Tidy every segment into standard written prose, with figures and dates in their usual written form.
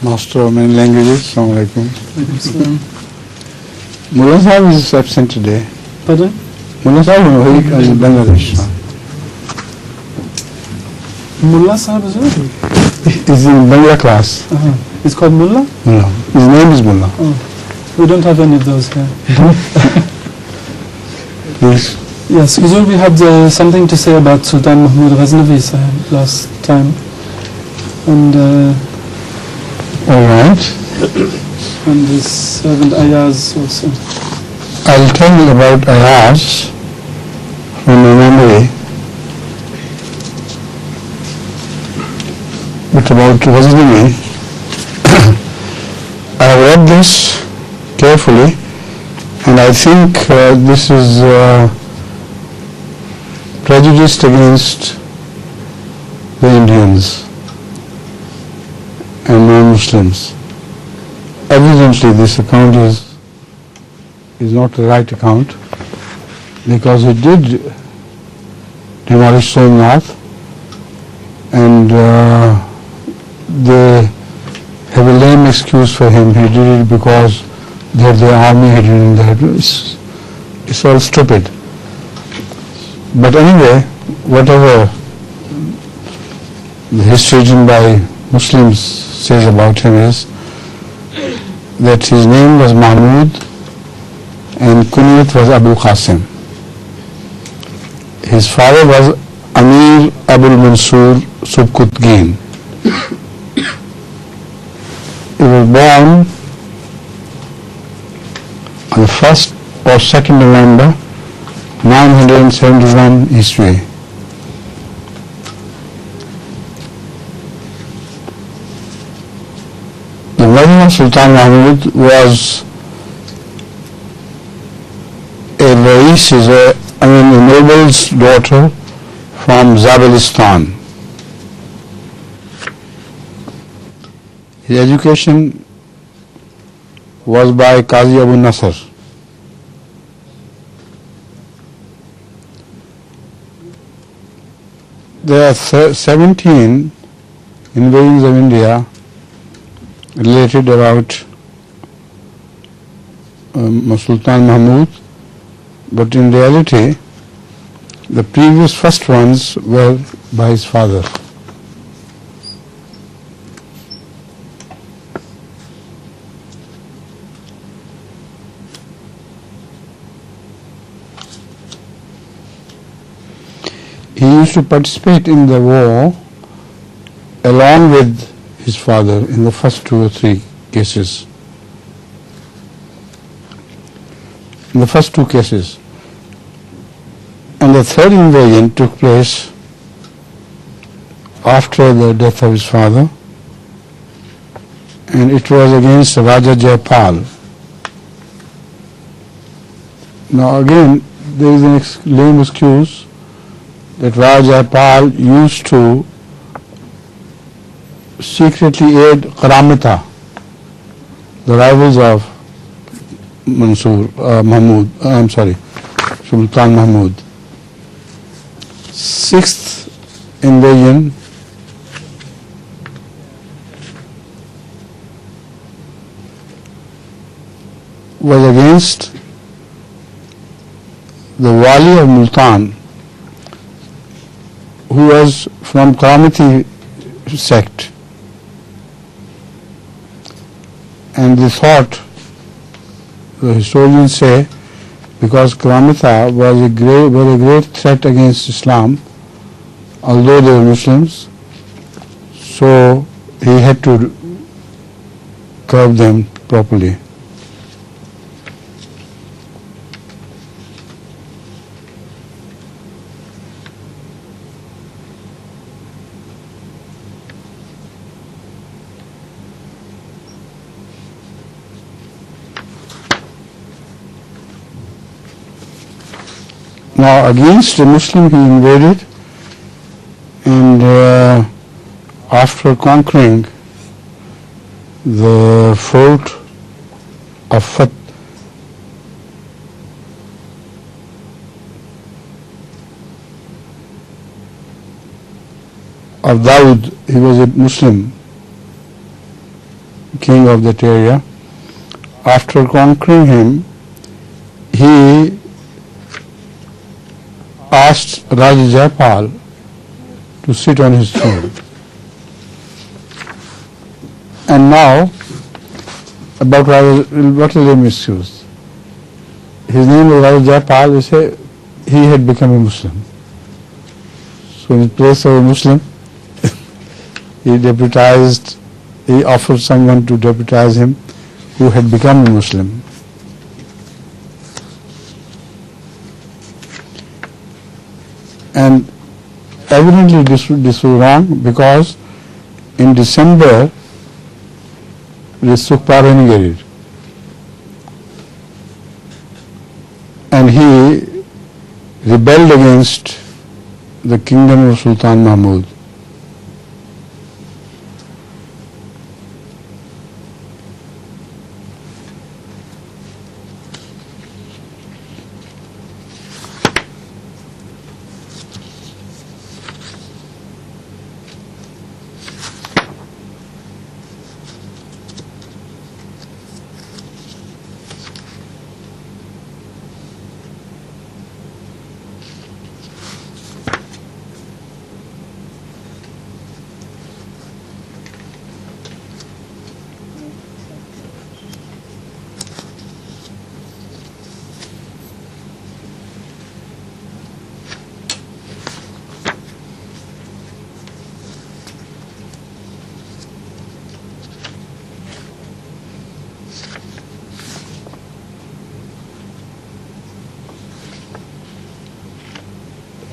Master of many languages, Assalamu alaikum. Mullah Sahib is absent today. Pardon? Mullah Sahib is in Bangladesh. Mullah Sahib is what? He's in Bangla class. It's called Mullah? Mullah. His name is Mullah. We don't have any of those here. Yes. Yes, Huzur, we had something to say about Sultan Mahmud Ghaznavi Sahib last time. And All right. and his servant Ayaz also. I'll tell you about Ayaz from my memory. But about Ghaznavi, I have read this carefully, and I think this is prejudiced against the Indians and non-Muslims. Evidently, this account is not the right account, because he did demolish Somnath, and they have a lame excuse for him. He did it because they had the army hidden in there. It's all stupid. But anyway, whatever the history written by Muslims says about him is that his name was Mahmud and kunyat was Abu Qasim. His father was Amir Abul Mansur Subkutgin. He was born on the 1st or 2nd November 971 Iswi. The mother of Sultan Mahmud was a noble's daughter from Zabalistan. His education was by Qazi Abu Nasr. There are 17 invasions of India related about Sultan Mahmud, but in reality the previous first ones were by his father. He used to participate in the war along with his father in the first 2 or 3 cases. In the first 2 cases. And the third invasion took place after the death of his father, and it was against Raja Jaipal. Now again, there is an lame excuse that Raja Jaipal used to secretly aid Karamata, the rivals of Sultan Mahmud. 6th invasion was against the Wali of Multan, who was from Karamati sect, and they thought, the historians say, because Karamata was a great threat against Islam, although they were Muslims, so he had to curb them properly. Now against a Muslim he invaded, and after conquering the fort of Daud, he was a Muslim king of that area. After conquering him, he asked Raja Jaipal to sit on his throne. And now, about what is the misuse? His name was Raja Jaipal. He had become a Muslim. So in place of a Muslim, he offered someone to deputize him who had become a Muslim. And evidently this was wrong, because in December the Sukhpa renegated and he rebelled against the kingdom of Sultan Mahmud.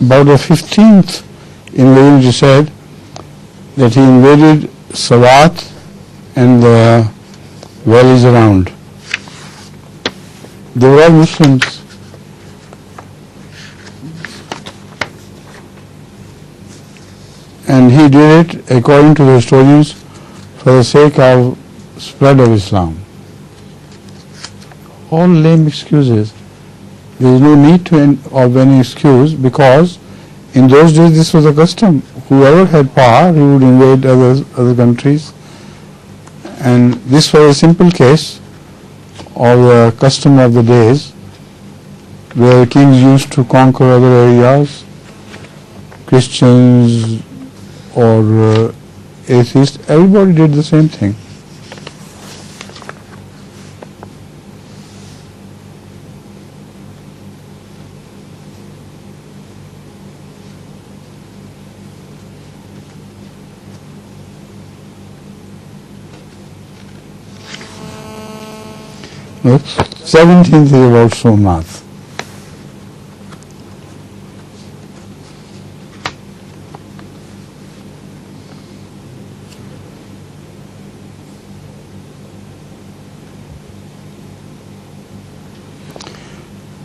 About the 15th invasion, he said that he invaded Sawat and the valleys around. They were all Muslims. And he did it, according to the historians, for the sake of spread of Islam. All lame excuses. There is no need of any excuse, because in those days this was a custom. Whoever had power, he would invade other countries. And this was a simple case of the custom of the days, where kings used to conquer other areas, Christians or atheists, everybody did the same thing. The 17th is about Somnath.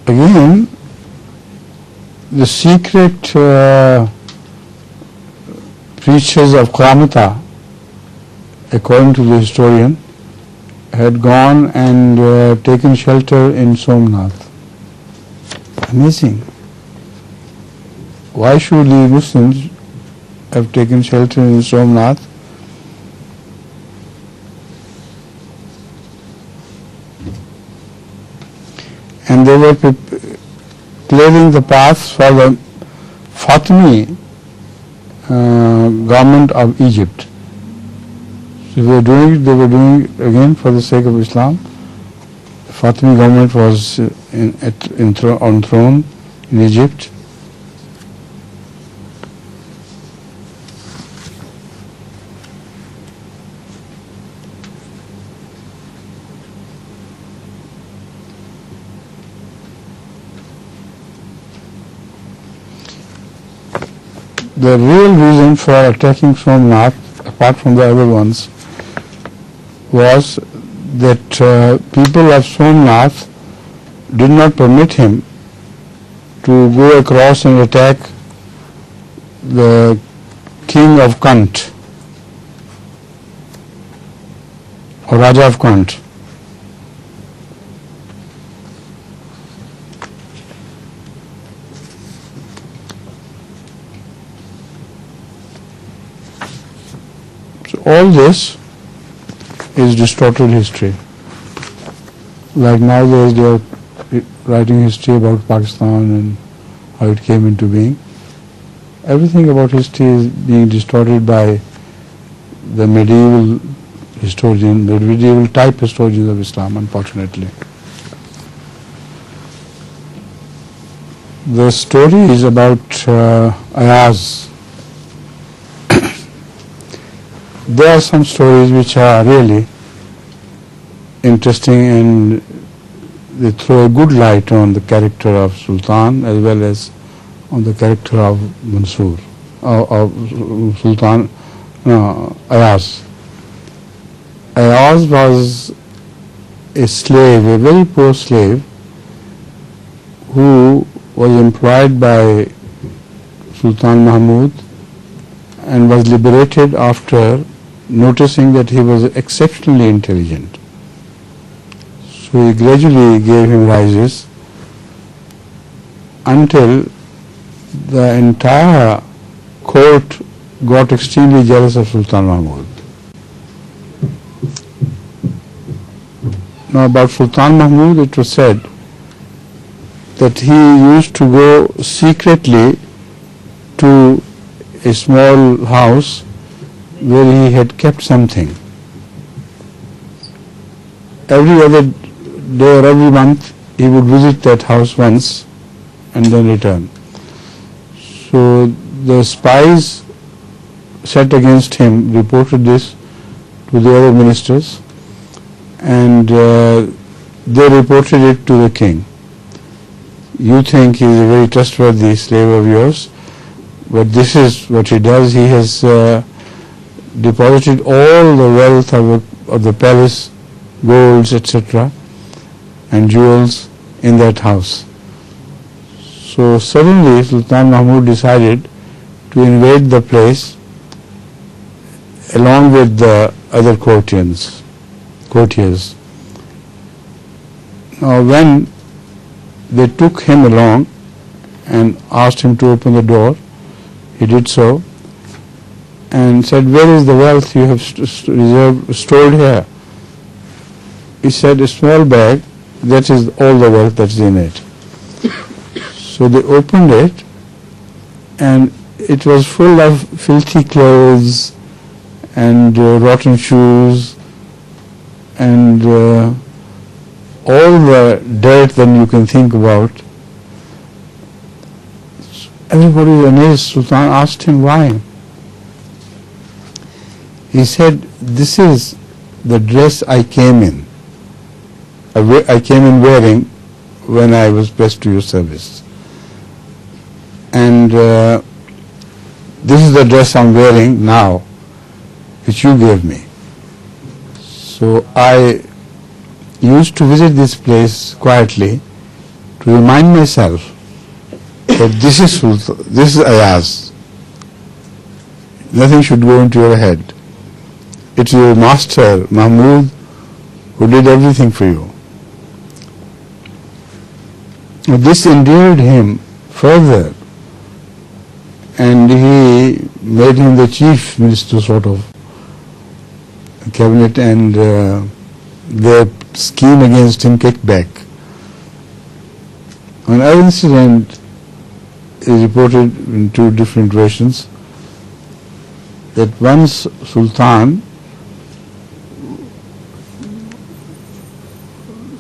Again, the secret preachers of Karamata, according to the historian, had gone and taken shelter in Somnath. Amazing. Why should the Muslims have taken shelter in Somnath? And they were clearing the path for the Fatimi government of Egypt. So they were doing it again for the sake of Islam. The Fatimi government was on throne in Egypt. The real reason for attacking Somnath, apart from the other ones, was that people of Somnath did not permit him to go across and attack the king of Kant, or Raja of Kant. So all this is distorted history. Like nowadays they are writing history about Pakistan and how it came into being. Everything about history is being distorted by the medieval historian, the medieval type historians of Islam, unfortunately. The story is about Ayaz. There are some stories which are really interesting and they throw a good light on the character of Sultan as well as on the character of Mansur, of Sultan Ayaz. Ayaz was a slave, a very poor slave, who was employed by Sultan Mahmud and was liberated after noticing that he was exceptionally intelligent. So he gradually gave him rises until the entire court got extremely jealous of Sultan Mahmud. Now about Sultan Mahmud it was said that he used to go secretly to a small house where he had kept something. Every other day or every month he would visit that house once and then return. So the spies set against him reported this to the other ministers and they reported it to the king. You think he is a very trustworthy slave of yours, but this is what he does. He has deposited all the wealth of the palace, golds, etc., and jewels in that house. So suddenly Sultan Mahmud decided to invade the place along with the other courtiers. Now when they took him along and asked him to open the door, he did so and said, "Where is the wealth you have stored here?" He said, "A small bag, that is all the wealth that's in it." So they opened it and it was full of filthy clothes and rotten shoes and all the dirt that you can think about. Everybody was amazed. Sultan asked him why. He said, "This is the dress I came in. I came in wearing when I was best to your service. And this is the dress I'm wearing now, which you gave me. So I used to visit this place quietly to remind myself that this is Ayaz. Nothing should go into your head. It's your master, Mahmud, who did everything for you." Now, this endeared him further and he made him the chief minister sort of cabinet and their scheme against him kicked back. Another incident is reported in two different versions that once Sultan,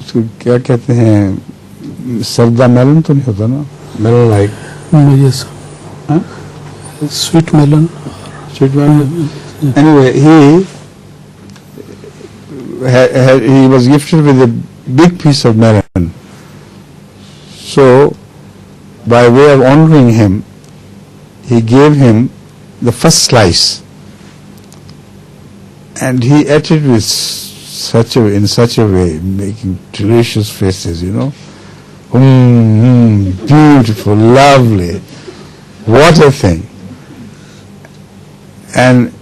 उसको क्या कहते हैं, सरदा melon तो नहीं होता ना, melon like, Yes. huh? Sweet melon. Sweet melon. Yeah. Anyway, he was gifted with a big piece of melon. So, by way of honoring him, he gave him the first slice, and he ate it with in such a way, making delicious faces, you know. Beautiful, lovely, what a thing. And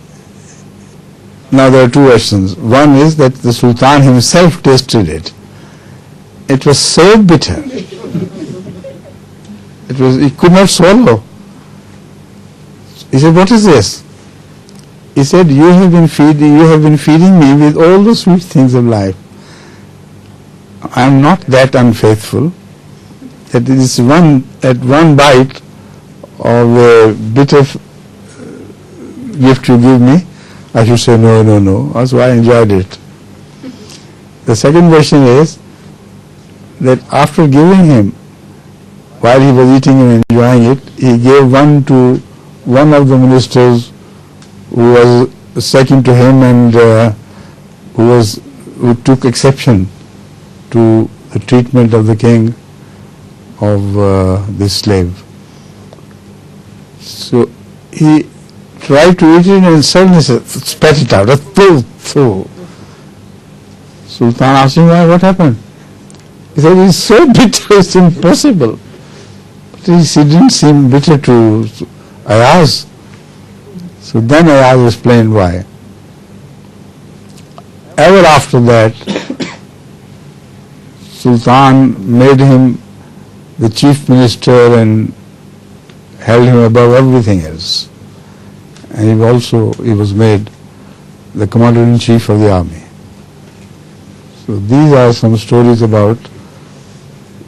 Now there are two versions. One is that the Sultan himself tasted it. It was so bitter. He could not swallow. He said, "What is this?" He said, you have been feeding me with all the sweet things of life. I am not that unfaithful that this one bite of a bitter gift you give me, I should say no. That's why I enjoyed it. The second version is that after giving him, while he was eating and enjoying it, he gave one to one of the ministers who was second to him and who took exception to the treatment of the king of this slave. So he tried to eat it and suddenly spat it out. Sultan asked him, "What happened?" He said, "It's so bitter, it's impossible." But he didn't seem bitter to Ayaz. So then Ayaz explained why. Ever after that, Sultan made him the chief minister and held him above everything else. And he was made the commander-in-chief of the army. So these are some stories about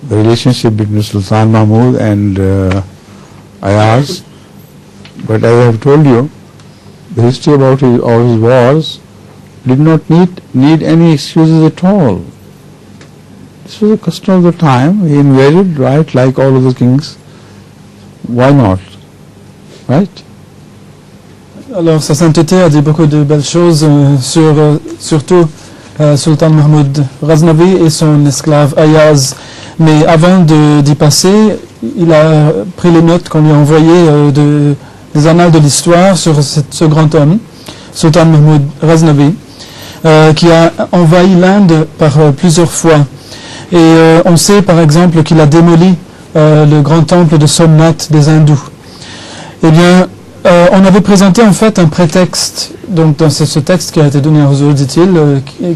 the relationship between Sultan Mahmud and Ayaz. But as I have told you, the history about his wars did not need any excuses at all. This was a custom of the time. He invaded, right, like all other kings. Why not? Right? Alors, Sa Sainteté a dit beaucoup de belles choses sur surtout Sultan Mahmud Ghaznavi et son esclave Ayaz. Mais avant d'y passer, il a pris les notes qu'on lui a envoyées des annales de l'histoire sur ce grand homme, Sultan Mahmud Ghaznavi, qui a envahi l'Inde par plusieurs fois. Et on sait par exemple qu'il a démoli le grand temple de Somnath des hindous. Eh bien, on avait présenté en fait un prétexte, donc dans ce texte qui a été donné à Huzur, dit-il,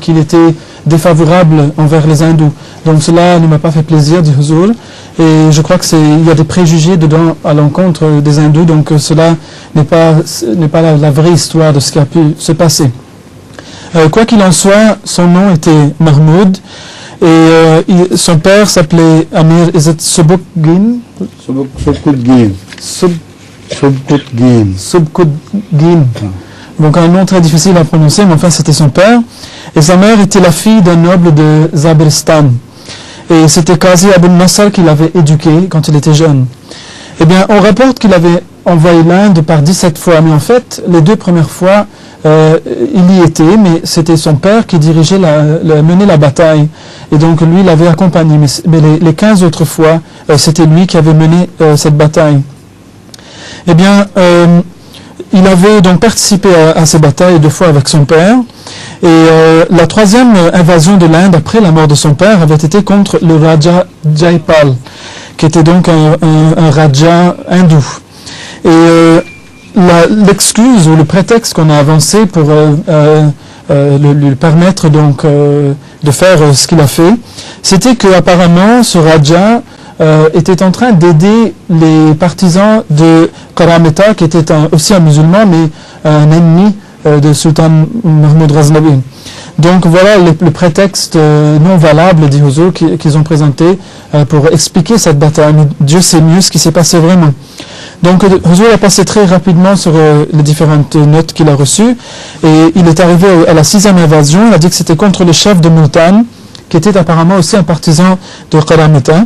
qu'il était défavorable envers les hindous. Donc cela ne m'a pas fait plaisir, dit Huzur, et je crois qu'il y a des préjugés dedans à l'encontre des hindous, donc cela n'est pas la vraie histoire de ce qui a pu se passer. Quoi qu'il en soit, son nom était Mahmoud, et son père s'appelait Amir Subukgin. Subkudgin. Donc un nom très difficile à prononcer, mais enfin c'était son père. Et sa mère était la fille d'un noble de Zabristan. Et c'était Qazi Abu Nasr qui l'avait éduqué quand il était jeune. Eh bien, on rapporte qu'il avait envahi l'Inde par 17 fois, mais en fait, les 2 premières fois, il y était, mais c'était son père qui dirigeait menait la bataille. Et donc lui l'avait accompagné. Mais les 15 autres fois, c'était lui qui avait mené cette bataille. Eh bien, il avait donc participé à ces batailles 2 fois avec son père. Et la 3e invasion de l'Inde après la mort de son père avait été contre le Raja Jaipal, qui était donc un Raja hindou. Et l'excuse ou le prétexte qu'on a avancé pour lui permettre donc de faire ce qu'il a fait, c'était qu'apparemment ce Raja était en train d'aider les partisans de Karameta, qui était aussi un musulman, mais un ennemi de Sultan Mahmud Ghaznavi. Donc voilà le prétexte non valable, dit Huzur, qu'ils ont présenté pour expliquer cette bataille. Mais Dieu sait mieux ce qui s'est passé vraiment. Donc Huzur a passé très rapidement sur les différentes notes qu'il a reçues, et il est arrivé à la 6e invasion. Il a dit que c'était contre le chef de Multan, qui était apparemment aussi un partisan de Karameta.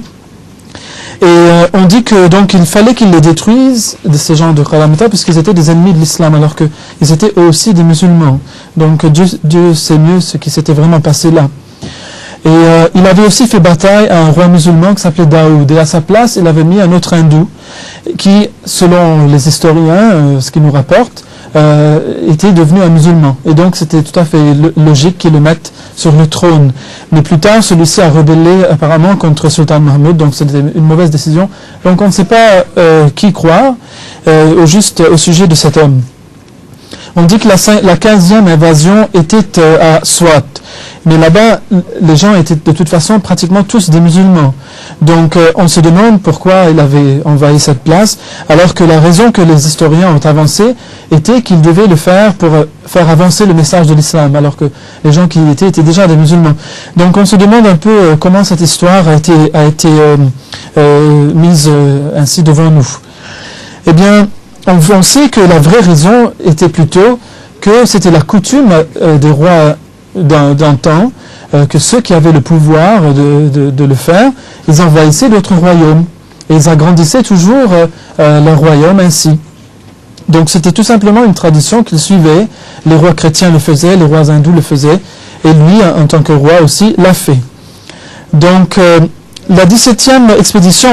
Et on dit que donc il fallait qu'ils les détruisent, ces gens de Karameta, puisqu'ils étaient des ennemis de l'islam, alors qu'ils étaient eux aussi des musulmans. Donc Dieu sait mieux ce qui s'était vraiment passé là. Et il avait aussi fait bataille à un roi musulman qui s'appelait Daoud. Et à sa place, il avait mis un autre hindou qui, selon les historiens, ce qu'ils nous rapportent, était devenu un musulman. Et donc c'était tout à fait logique qu'ils le mettent sur le trône. Mais plus tard, celui-ci a rebellé apparemment contre Sultan Mahmud, donc c'était une mauvaise décision. Donc on ne sait pas qui croire au sujet de cet homme. On dit que la 15e invasion était à Swat. Mais là-bas, les gens étaient de toute façon pratiquement tous des musulmans. Donc on se demande pourquoi il avait envahi cette place, alors que la raison que les historiens ont avancée était qu'il devait le faire pour faire avancer le message de l'islam, alors que les gens qui y étaient déjà des musulmans. Donc on se demande un peu comment cette histoire a été mise ainsi devant nous. Eh bien, on sait que la vraie raison était plutôt que c'était la coutume des rois d'un temps, que ceux qui avaient le pouvoir de le faire, ils envahissaient d'autres royaumes et ils agrandissaient toujours leur royaume ainsi. Donc c'était tout simplement une tradition qu'ils suivaient. Les rois chrétiens le faisaient, les rois hindous le faisaient, et lui, en tant que roi aussi, l'a fait. Donc la 17e expédition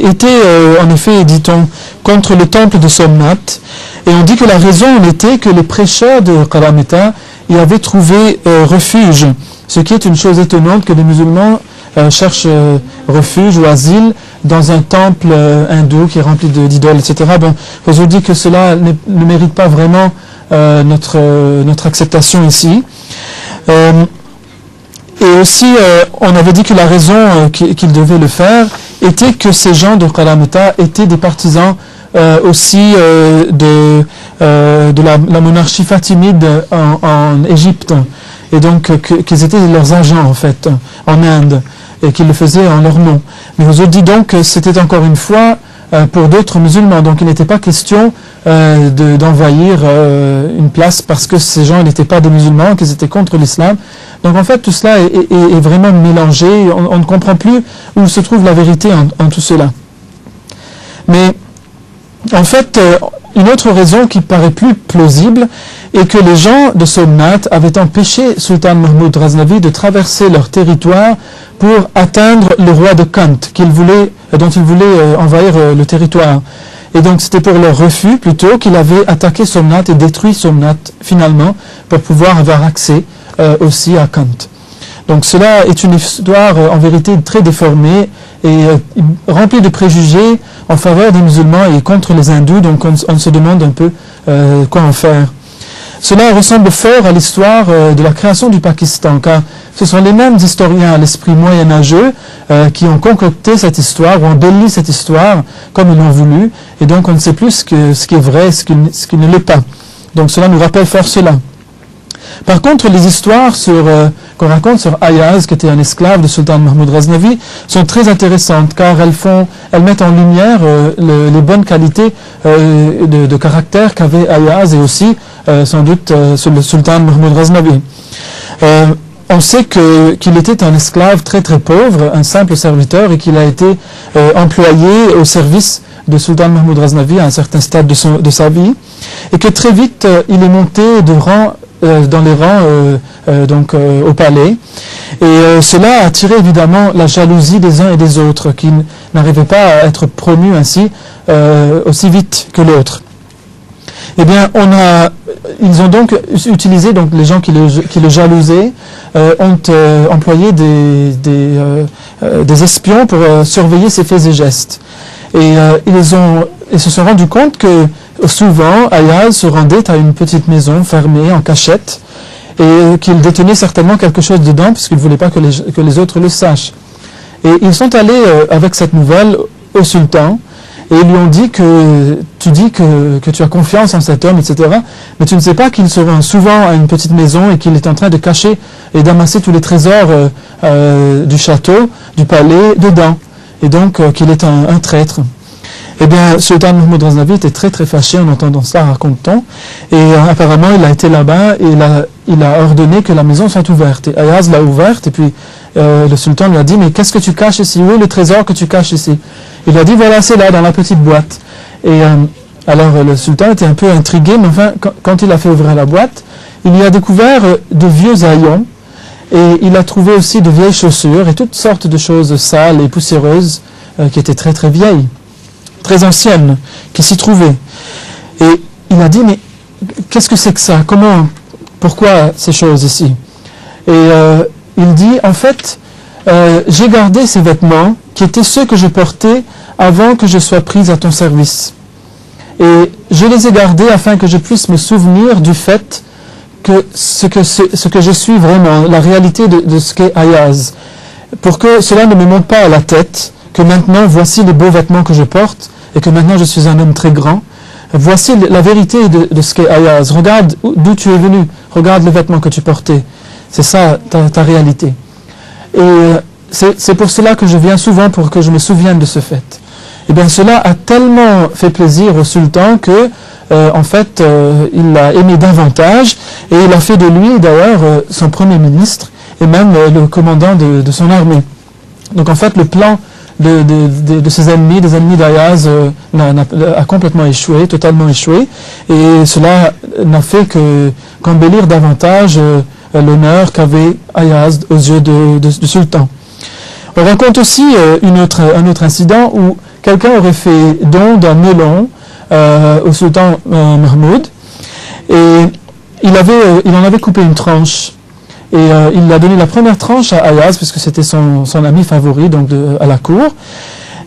était en effet, dit-on, contre le temple de Somnath, et on dit que la raison en était que les prêcheurs de Kalamata y avaient trouvé refuge, ce qui est une chose étonnante que les musulmans cherchent refuge ou asile dans un temple hindou qui est rempli d'idoles, etc. Bon, je vous dis que cela ne mérite pas vraiment notre acceptation ici. Et aussi, on avait dit que la raison qu'ils devaient le faire était que ces gens de Kalamata étaient des partisans aussi de la monarchie fatimide en Égypte, et donc qu'ils étaient leurs agents en fait en Inde, et qu'ils le faisaient en leur nom. Mais vous autres dit donc que c'était encore une fois pour d'autres musulmans, donc il n'était pas question d'envahir une place parce que ces gens n'étaient pas des musulmans, qu'ils étaient contre l'islam. Donc en fait tout cela est vraiment mélangé, on ne comprend plus où se trouve la vérité en tout cela. Mais en fait, une autre raison qui paraît plus plausible est que les gens de Somnath avaient empêché Sultan Mahmud Ghaznavi de traverser leur territoire pour atteindre le roi de Kant, dont il voulait envahir le territoire. Et donc c'était pour leur refus plutôt qu'il avait attaqué Somnath et détruit Somnath finalement pour pouvoir avoir accès aussi à Kant. Donc cela est une histoire en vérité très déformée et remplie de préjugés en faveur des musulmans et contre les hindous, donc on se demande un peu quoi en faire. Cela ressemble fort à l'histoire de la création du Pakistan, car ce sont les mêmes historiens à l'esprit moyenâgeux qui ont concocté cette histoire ou embelli cette histoire comme ils l'ont voulu, et donc on ne sait plus ce qui est vrai, ce qui ne l'est pas. Donc cela nous rappelle fort cela. Par contre, les histoires qu'on raconte sur Ayaz, qui était un esclave de Sultan Mahmud Ghaznavi, sont très intéressantes car elles mettent en lumière les bonnes qualités de caractère qu'avait Ayaz et aussi sans doute le Sultan Mahmud Ghaznavi. On sait qu'il était un esclave très très pauvre, un simple serviteur, et qu'il a été employé au service de Sultan Mahmud Ghaznavi à un certain stade de sa vie, et que très vite il est monté de rang dans les rangs au palais, et cela a attiré évidemment la jalousie des uns et des autres qui n'arrivaient pas à être promus ainsi aussi vite que l'autre. Eh bien, ils ont donc utilisé, donc les gens qui le jalousaient ont employé des espions pour surveiller ses faits et gestes. Et ils se sont rendus compte que souvent, Ayaz se rendait à une petite maison fermée en cachette et qu'il détenait certainement quelque chose dedans puisqu'il ne voulait pas que les autres le sachent. Et ils sont allés avec cette nouvelle au sultan et ils lui ont dit que tu dis que tu as confiance en cet homme, etc. Mais tu ne sais pas qu'il se rend souvent à une petite maison et qu'il est en train de cacher et d'amasser tous les trésors du château, du palais, dedans. Et donc qu'il est un traître. Eh bien, Sultan Mahmud Ghaznavi était très très fâché en entendant cela, raconte-t-on, et apparemment il a été là-bas et il a ordonné que la maison soit ouverte. Et Ayaz l'a ouverte et puis le sultan lui a dit « Mais qu'est-ce que tu caches ici? Où est le trésor que tu caches ici ?» Il lui a dit « Voilà, c'est là, dans la petite boîte. » Et alors le sultan était un peu intrigué, mais enfin, quand il a fait ouvrir la boîte, il y a découvert de vieux haillons et il a trouvé aussi de vieilles chaussures et toutes sortes de choses sales et poussiéreuses qui étaient très très vieilles, très anciennes, qui s'y trouvaient. Et il a dit, mais qu'est-ce que c'est que ça? Pourquoi ces choses ici? Et il dit, en fait, j'ai gardé ces vêtements qui étaient ceux que je portais avant que je sois prise à ton service. Et je les ai gardés afin que je puisse me souvenir du fait que ce que je suis vraiment, la réalité de ce qu'est Ayaz. Pour que cela ne me monte pas à la tête, que maintenant voici les beaux vêtements que je porte, et que maintenant je suis un homme très grand. Voici la vérité de ce qu'est Ayaz. Regarde d'où tu es venu, regarde les vêtements que tu portais. C'est ça ta réalité. Et c'est pour cela que je viens souvent, pour que je me souvienne de ce fait. Et bien cela a tellement fait plaisir au sultan que, en fait, il l'a aimé davantage, et il a fait de lui d'ailleurs son premier ministre, et même le commandant de son armée. Donc en fait, le plan de ses ennemis, des ennemis d'Ayaz, a complètement échoué, totalement échoué, et cela n'a fait qu'embellir davantage l'honneur qu'avait Ayaz aux yeux du sultan. On raconte aussi un autre incident où quelqu'un aurait fait don d'un melon au sultan Mahmoud, et il en avait coupé une tranche. Et il a donné la première tranche à Ayaz, puisque c'était son ami favori donc à la cour.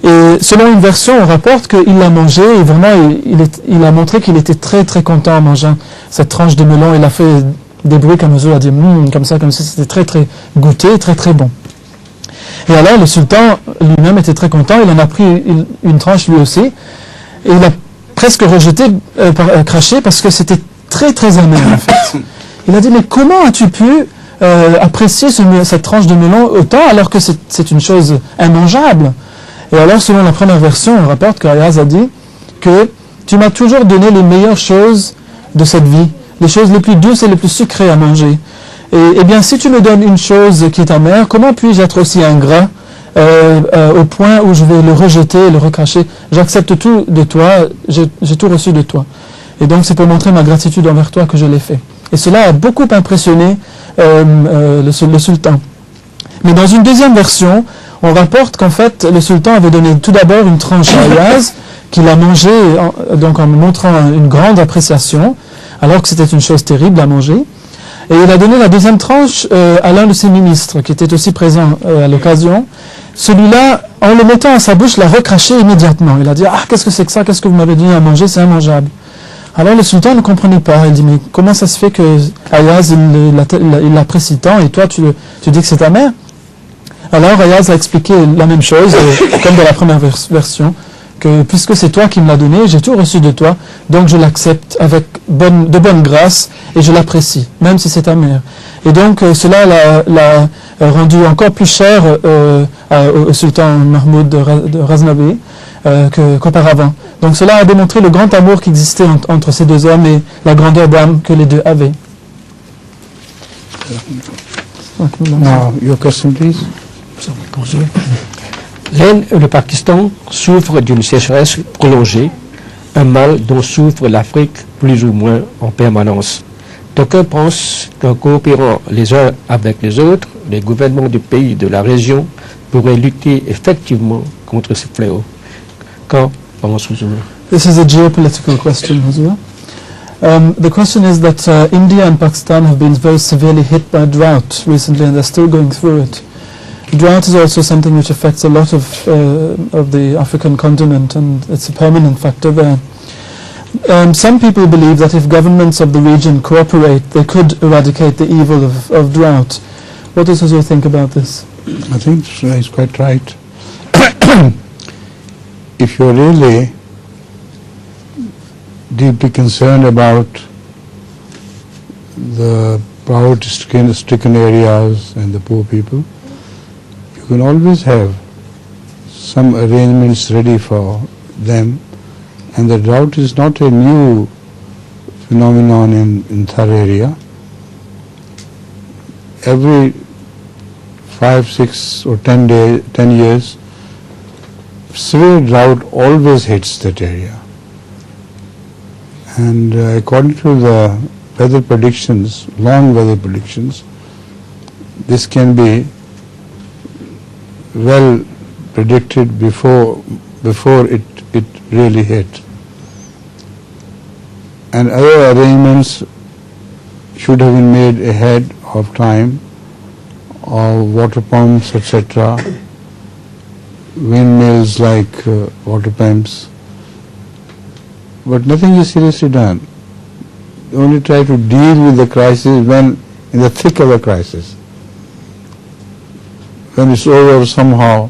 Et selon une version, on rapporte qu'il l'a mangé, et vraiment il a montré qu'il était très très content en mangeant cette tranche de melon. Il a fait des bruits comme ça, il a dit comme ça, c'était très très goûté, très très bon. Et alors le sultan lui-même était très content, il en a pris une tranche lui aussi, et il a presque rejeté, craché, parce que c'était très très amer en fait. Il a dit, mais comment as-tu pu apprécier cette tranche de melon autant alors que c'est une chose immangeable? Et alors, selon la première version, on rapporte qu'Ayaz a dit que tu m'as toujours donné les meilleures choses de cette vie, les choses les plus douces et les plus sucrées à manger. Et bien, si tu me donnes une chose qui est amère, comment puis-je être aussi ingrat au point où je vais le rejeter et le recracher? J'accepte tout de toi, j'ai tout reçu de toi. Et donc, c'est pour montrer ma gratitude envers toi que je l'ai fait. Et cela a beaucoup impressionné le sultan. Mais dans une deuxième version, on rapporte qu'en fait, le sultan avait donné tout d'abord une tranche à Ayaz, qu'il a mangé en montrant une grande appréciation, alors que c'était une chose terrible à manger. Et il a donné la deuxième tranche à l'un de ses ministres, qui était aussi présent à l'occasion. Celui-là, en le mettant à sa bouche, l'a recraché immédiatement. Il a dit « Ah, qu'est-ce que c'est que ça? Qu'est-ce que vous m'avez donné à manger? C'est immangeable. » Alors le sultan ne comprenait pas. Il dit, mais comment ça se fait que Ayaz, il l'apprécie tant, et toi, tu dis que c'est ta mère? Alors Ayaz a expliqué la même chose, comme dans la première version, que puisque c'est toi qui me l'as donné, j'ai tout reçu de toi, donc je l'accepte avec de bonne grâce, et je l'apprécie, même si c'est ta mère. Et donc cela l'a rendu encore plus cher au sultan Mahmoud de Ghaznavi qu'auparavant. Donc cela a démontré le grand amour qui existait entre ces deux hommes et la grandeur d'âme que les deux avaient. Now, your question, please. L'Inde et le Pakistan souffrent d'une sécheresse prolongée, un mal dont souffre l'Afrique plus ou moins en permanence. D'aucuns pensent qu'en coopérant les uns avec les autres, les gouvernements du pays de la région pourraient lutter effectivement contre ce fléau. Qu'en pensez-vous? This is a geopolitical question, Huzur. The question is that India and Pakistan have been very severely hit by drought recently, and they're still going through it. Drought is also something which affects a lot of the African continent, and it's a permanent factor there. Some people believe that if governments of the region cooperate, they could eradicate the evil of drought. What does Huzur think about this? I think he's quite right. If you're really deeply concerned about the poverty-stricken areas and the poor people, you can always have some arrangements ready for them, and the drought is not a new phenomenon in Thar area. Every 5, 6 or 10 years, severe drought always hits that area. And according to the weather predictions, long weather predictions, this can be well predicted before it really hit. And other arrangements should have been made ahead of time, of water pumps, etc., windmills like water pumps, but nothing is seriously done. They only try to deal with the crisis when in the thick of the crisis. When it's over somehow,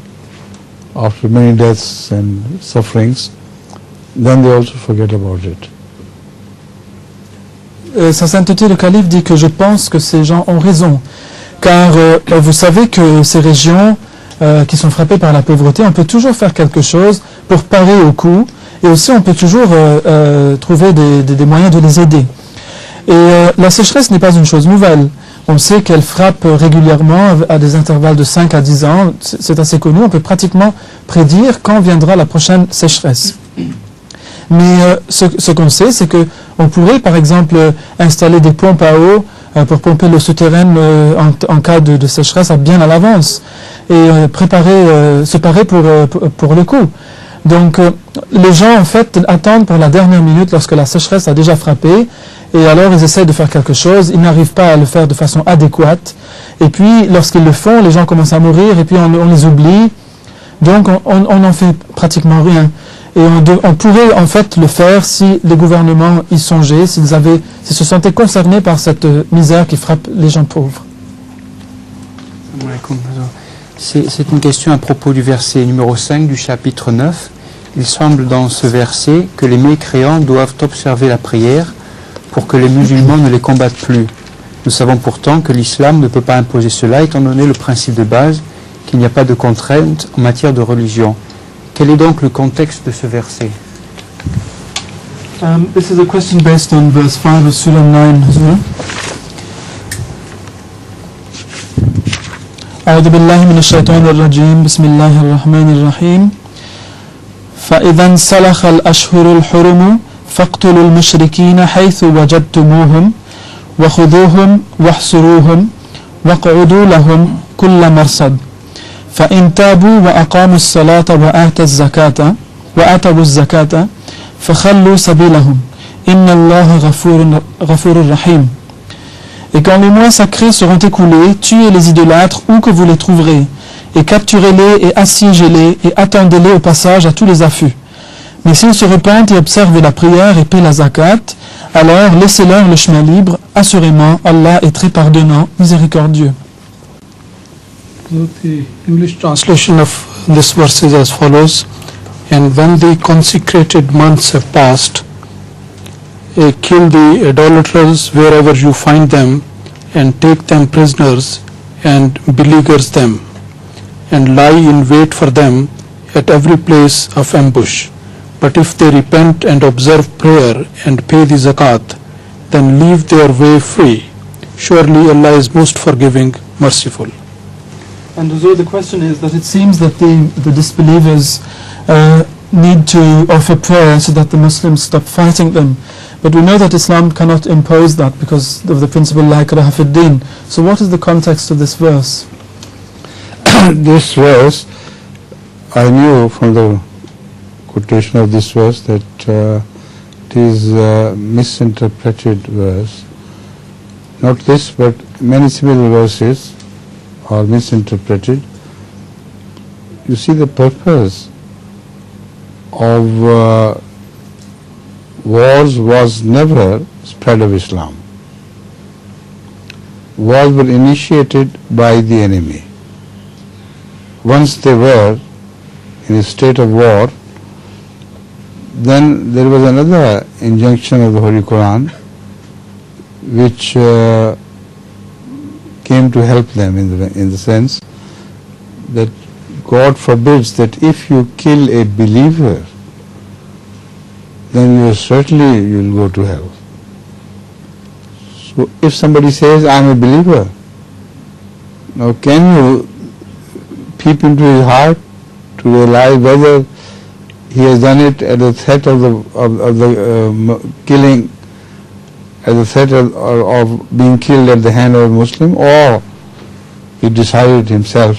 after many deaths and sufferings, then they also forget about it. Sa sainteté le calife dit que je pense que ces gens ont raison, car vous savez que ces régions qui sont frappées par la pauvreté, on peut toujours faire quelque chose pour parer au coup, et aussi on peut toujours trouver des moyens de les aider. Et la sécheresse n'est pas une chose nouvelle. On sait qu'elle frappe régulièrement à des intervalles de 5 à 10 ans. C'est assez connu, on peut pratiquement prédire quand viendra la prochaine sécheresse. Mais ce qu'on sait, c'est qu'on pourrait par exemple installer des pompes à eau pour pomper l'eau souterraine en cas de sécheresse bien à l'avance et se parer pour le coup. Donc les gens en fait attendent pour la dernière minute lorsque la sécheresse a déjà frappé et alors ils essaient de faire quelque chose, ils n'arrivent pas à le faire de façon adéquate et puis lorsqu'ils le font, les gens commencent à mourir et puis on les oublie, donc on n'en fait pratiquement rien. Et on pourrait en fait le faire si les gouvernements y songeaient, s'ils se sentaient concernés par cette misère qui frappe les gens pauvres. C'est une question à propos du verset numéro 5 du chapitre 9. Il semble dans ce verset que les mécréants doivent observer la prière pour que les musulmans ne les combattent plus. Nous savons pourtant que l'islam ne peut pas imposer cela étant donné le principe de base qu'il n'y a pas de contrainte en matière de religion. Quel est donc le contexte de ce verset? This is a question based on verse 5 of Surah 9 as well. أعوذ بالله من الشيطان الرجيم بسم الله الرحمن الرحيم فإذا انسلخ الأشهر الحرم فاقتلوا المشركين حيث وجدتموهم وخذوهم واحصروهم واقعدوا لهم كل مرصد فإن تابوا وأقاموا الصلاة وآتوا الزكاة فخلوا سبيلهم إن الله غفور رحيم. Et quand les mois sacrés seront écoulés, tuez les idolâtres où que vous les trouverez, et capturez-les et assiégez-les, et attendez-les au passage à tous les affûts. Mais s'ils se repentent et observent la prière et paient la zakat, alors laissez-leur le chemin libre, assurément Allah est très pardonnant, miséricordieux. The English translation of this verse is as follows: and when the consecrated months have passed, kill the idolaters wherever you find them, and take them prisoners, and beleaguers them, and lie in wait for them at every place of ambush. But if they repent and observe prayer and pay the zakat, then leave their way free. Surely Allah is most forgiving, merciful. And although the question is that it seems that the disbelievers need to offer prayer so that the Muslims stop fighting them. But we know that Islam cannot impose that because of the principle la ikraha fi din. So what is the context of this verse? This verse, I knew from the quotation of this verse that it is a misinterpreted verse. Not this, but many similar verses are misinterpreted. You see, the purpose of wars was never spread of Islam. Wars were initiated by the enemy. Once they were in a state of war, then there was another injunction of the Holy Quran which came to help them in the sense that God forbids that if you kill a believer, then you'll go to hell. So if somebody says, I am a believer, now can you peep into his heart to realize whether he has done it at the threat of the killing, at the threat of being killed at the hand of a Muslim, or he decided himself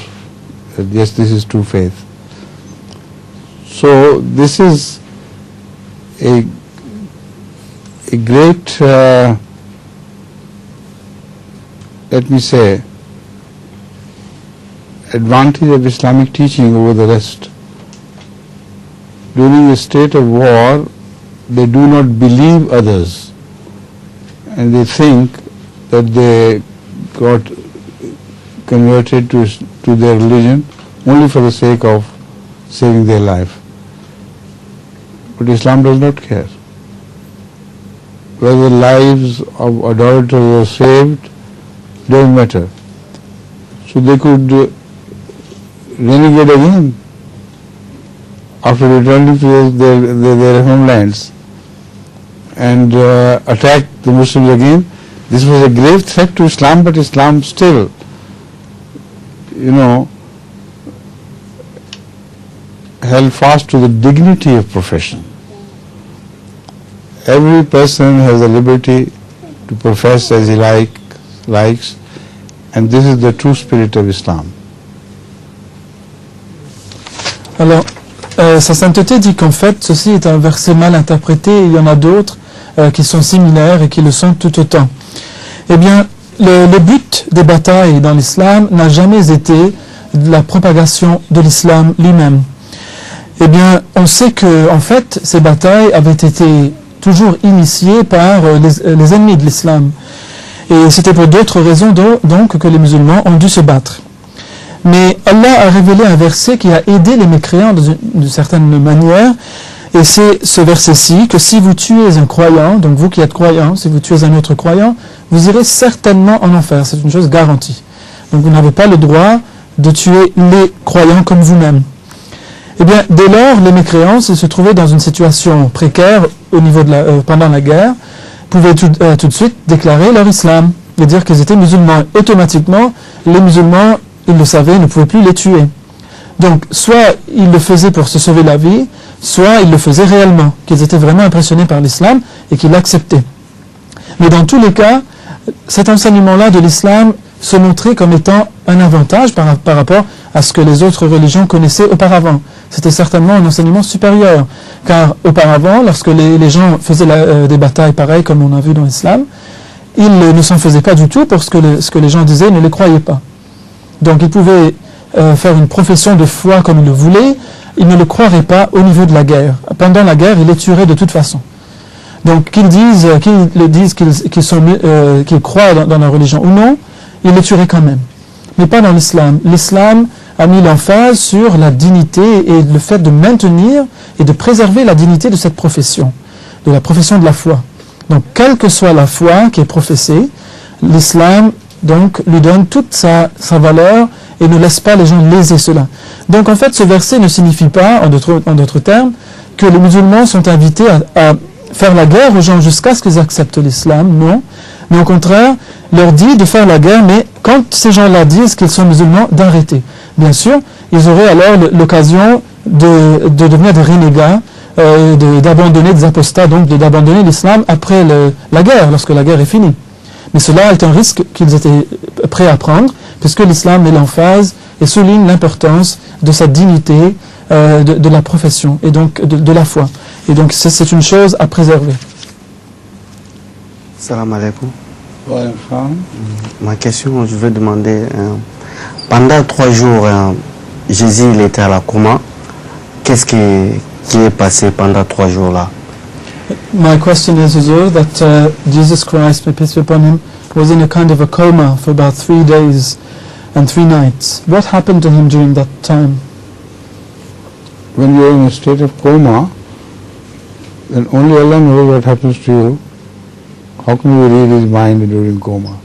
that yes, this is true faith. So this is a great, let me say, advantage of Islamic teaching over the rest. During a state of war, they do not believe others, and they think that they got converted to their religion only for the sake of saving their life. But Islam does not care. Whether the lives of idolaters were saved doesn't matter. So they could renegade again after returning to their homelands and attack the Muslims again. This was a grave threat to Islam, but Islam still, held fast to the dignity of profession. Every person has the liberty to profess as he likes, and this is the true spirit of Islam. Alors, Sa Sainteté dit qu'en fait, ceci est un verset mal interprété, et il y en a d'autres qui sont similaires et qui le sont tout autant. Eh bien, le but des batailles dans l'islam n'a jamais été la propagation de l'islam lui-même. Eh bien, on sait que, en fait, ces batailles avaient été toujours initiées par les ennemis de l'islam. Et c'était pour d'autres raisons donc que les musulmans ont dû se battre. Mais Allah a révélé un verset qui a aidé les mécréants d'une certaine manière, et c'est ce verset-ci, que si vous tuez un croyant, donc vous qui êtes croyant, si vous tuez un autre croyant, vous irez certainement en enfer, c'est une chose garantie. Donc vous n'avez pas le droit de tuer les croyants comme vous-même. Eh bien, dès lors, les mécréants, s'ils se trouvaient dans une situation précaire pendant la guerre, pouvaient tout de suite déclarer leur islam, et dire qu'ils étaient musulmans. Automatiquement, les musulmans, ils le savaient, ne pouvaient plus les tuer. Donc, soit ils le faisaient pour se sauver la vie, soit ils le faisaient réellement, qu'ils étaient vraiment impressionnés par l'islam et qu'ils l'acceptaient. Mais dans tous les cas, cet enseignement-là de l'islam se montrait comme étant un avantage par rapport à ce que les autres religions connaissaient auparavant. C'était certainement un enseignement supérieur, car auparavant, lorsque les gens faisaient des batailles pareilles comme on a vu dans l'islam, ils ne s'en faisaient pas du tout parce que ce que les gens disaient ne les croyaient pas. Donc ils pouvaient faire une profession de foi comme ils le voulaient, ils ne le croiraient pas au niveau de la guerre. Pendant la guerre, ils les tueraient de toute façon. Donc qu'ils croient dans la religion ou non, ils les tueraient quand même. Mais pas dans l'islam. L'islam a mis l'emphase sur la dignité et le fait de maintenir et de préserver la dignité de cette profession, de la profession de la foi. Donc, quelle que soit la foi qui est professée, l'islam donc lui donne toute sa valeur et ne laisse pas les gens léser cela. Donc, en fait, ce verset ne signifie pas, en d'autres termes, que les musulmans sont invités à faire la guerre aux gens jusqu'à ce qu'ils acceptent l'islam, non. Mais au contraire, leur dit de faire la guerre, mais quand ces gens-là disent qu'ils sont musulmans, d'arrêter. Bien sûr, ils auraient alors l'occasion de devenir des renégats, d'abandonner des apostats, donc d'abandonner l'islam après la guerre, lorsque la guerre est finie. Mais cela est un risque qu'ils étaient prêts à prendre, puisque l'islam met l'emphase et souligne l'importance de sa dignité, de la profession, et donc de la foi. Et donc c'est une chose à préserver. Salam alaikum. Ouais, Ma question, je veux demander, pendant 3 jours, Jésus il était à la coma. Qu'est-ce qui est passé pendant 3 jours là? My question is, Huzur, that Jesus Christ, may peace be upon him, was in a kind of a coma for about 3 days and 3 nights. What happened to him during that time? When you are in a state of coma, then only Allah knows what happens to you. How can you read his mind during coma?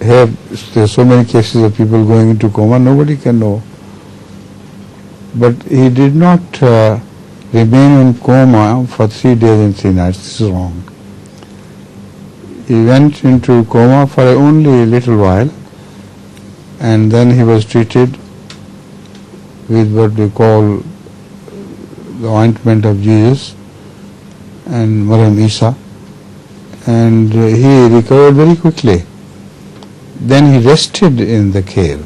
Here, there are so many cases of people going into coma, nobody can know. But he did not remain in coma for 3 days and 3 nights. This is wrong. He went into coma for only a little while, and then he was treated with what we call the ointment of Jesus and Maryam Isa, and he recovered very quickly. Then he rested in the cave.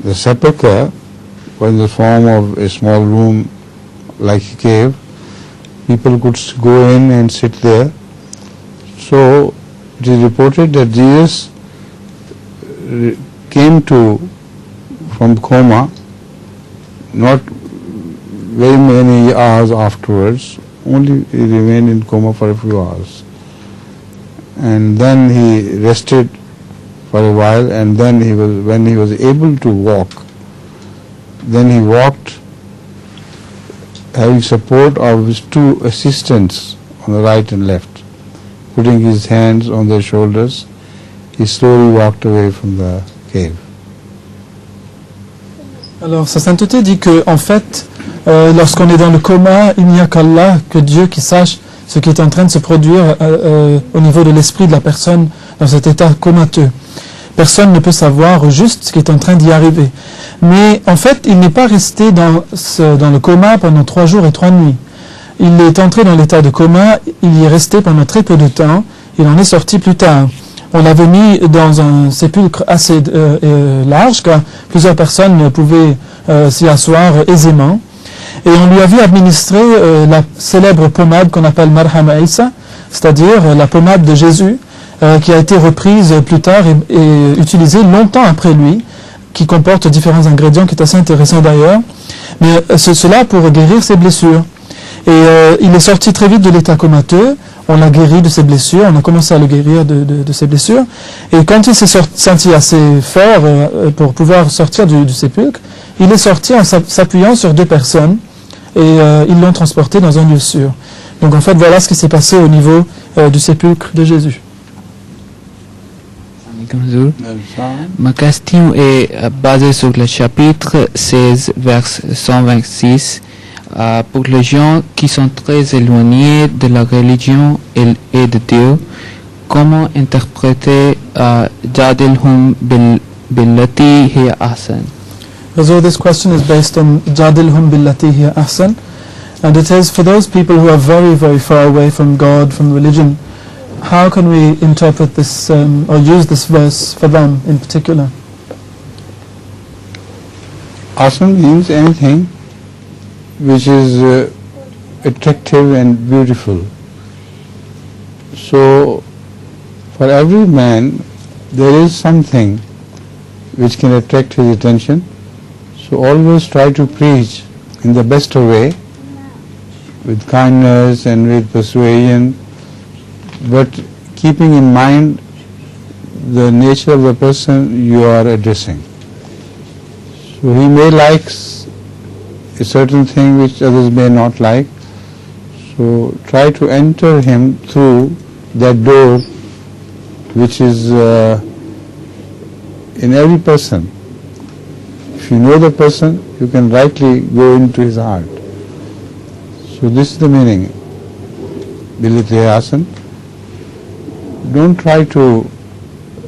The sepulchre was in the form of a small room like a cave. People could go in and sit there. So it is reported that Jesus came from coma not very many hours afterwards. Only he remained in coma for a few hours. And then he rested for a while, and then when he was able to walk, then he walked having support of his two assistants on the right and left, putting his hands on their shoulders. He slowly walked away from the cave. Alors, sa sainteté dit que, en fait, lorsqu'on est dans le coma, il n'y a qu'Allah, que Dieu, qui sache ce qui est en train de se produire au niveau de l'esprit de la personne dans cet état comateux. Personne ne peut savoir juste ce qui est en train d'y arriver. Mais en fait, il n'est pas resté dans le coma pendant 3 jours et 3 nuits. Il est entré dans l'état de coma, il y est resté pendant très peu de temps, il en est sorti plus tard. On l'avait mis dans un sépulcre assez large, car plusieurs personnes pouvaient s'y asseoir aisément. Et on lui avait administré la célèbre pommade qu'on appelle Marham Isa, c'est-à-dire la pommade de Jésus, qui a été reprise plus tard et utilisée longtemps après lui, qui comporte différents ingrédients, qui est assez intéressant d'ailleurs. Mais cela pour guérir ses blessures. Et il est sorti très vite de l'état comateux, on l'a guéri de ses blessures, on a commencé à le guérir de ses blessures. Et quand il s'est senti assez fort pour pouvoir sortir du sépulcre, il est sorti en s'appuyant sur 2 personnes et ils l'ont transporté dans un lieu sûr. Donc en fait, voilà ce qui s'est passé au niveau du sépulcre de Jésus. Ma question est basée sur le chapitre 16, verset 126. Pour les gens qui sont très éloignés de la religion et de Dieu, comment interpréter Jadilhum billati hiya ahsan? So this question is based on Jadilhum billati hiya ahsan, and it is for those people who are very, very far away from God, from religion. How can we interpret this or use this verse for them in particular? Awesome means anything which is attractive and beautiful. So, for every man, there is something which can attract his attention. So always try to preach in the best way, with kindness and with persuasion, but keeping in mind the nature of the person you are addressing. So he may like a certain thing which others may not like. So try to enter him through that door which is in every person. If you know the person, you can rightly go into his heart. So this is the meaning. Billati Hasan. Don't try to